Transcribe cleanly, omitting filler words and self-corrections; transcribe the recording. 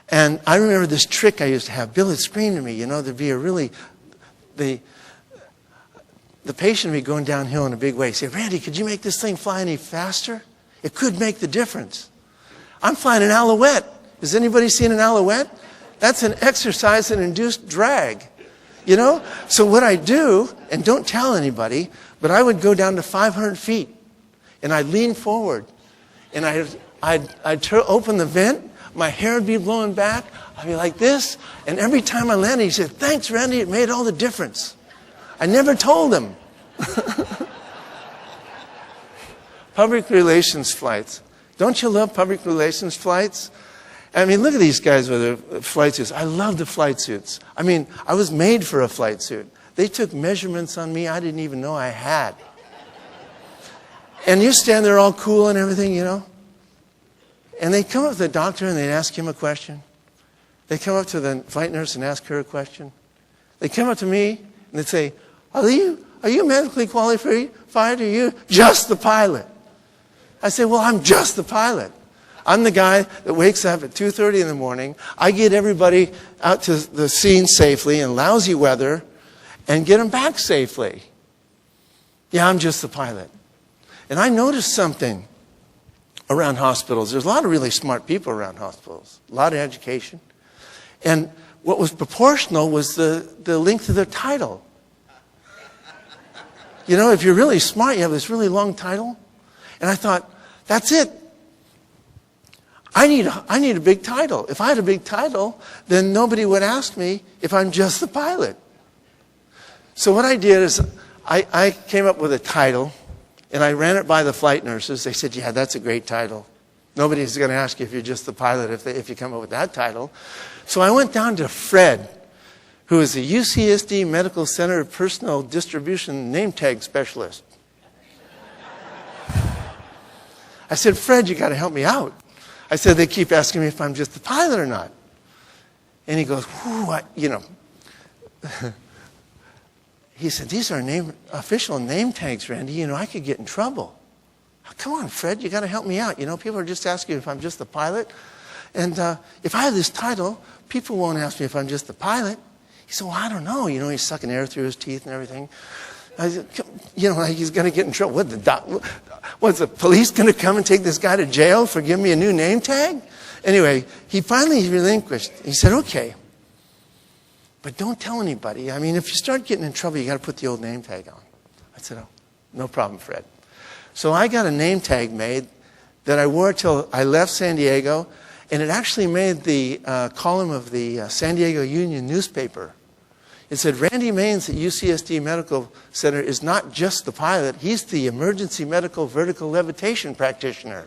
And I remember this trick I used to have. Bill would scream to me, you know, there'd be a really, the patient would be going downhill in a big way. He'd say, Randy, could you make this thing fly any faster? It could make the difference. I'm flying an alouette. Has anybody seen an alouette? That's an exercise in induced drag, you know? So what I do, and don't tell anybody, but I would go down to 500 feet, and I'd lean forward, and I'd open the vent, my hair would be blowing back, I'd be like this, and every time I landed, he said, thanks, Randy, it made all the difference. I never told him. Public relations flights. Don't you love public relations flights? I mean, look at these guys with their flight suits. I love the flight suits. I mean, I was made for a flight suit. They took measurements on me I didn't even know I had. And you stand there all cool and everything, you know. And they come up to the doctor and they'd ask him a question. They come up to the flight nurse and ask her a question. They come up to me and they'd say, are you medically qualified? Are you just the pilot? I say, well, I'm just the pilot. I'm the guy that wakes up at 2:30 in the morning. I get everybody out to the scene safely in lousy weather and get them back safely. Yeah, I'm just the pilot. And I noticed something around hospitals. There's a lot of really smart people around hospitals, a lot of education. And what was proportional was the length of their title. You know, if you're really smart, you have this really long title. And I thought, that's it. I need a big title. If I had a big title, then nobody would ask me if I'm just the pilot. So what I did is I came up with a title, and I ran it by the flight nurses. They said, yeah, that's a great title. Nobody's going to ask you if you're just the pilot if you come up with that title. So I went down to Fred, who is the UCSD Medical Center Personal Distribution Name Tag Specialist. I said, Fred, you got to help me out. I said, they keep asking me if I'm just the pilot or not. And he goes, you know. He said, these are official name tags, Randy. You know, I could get in trouble. Oh, come on, Fred, you got to help me out. You know, people are just asking if I'm just the pilot. And if I have this title, people won't ask me if I'm just the pilot. He said, well, I don't know. You know, he's sucking air through his teeth and everything. I said, you know, like he's going to get in trouble. What's the police going to come and take this guy to jail for giving me a new name tag? Anyway, he finally relinquished. He said, okay, but don't tell anybody. I mean, if you start getting in trouble, you got to put the old name tag on. I said, oh, no problem, Fred. So I got a name tag made that I wore till I left San Diego, and it actually made the column of the San Diego Union newspaper. It said, Randy Maines at UCSD Medical Center is not just the pilot, he's the emergency medical vertical levitation practitioner.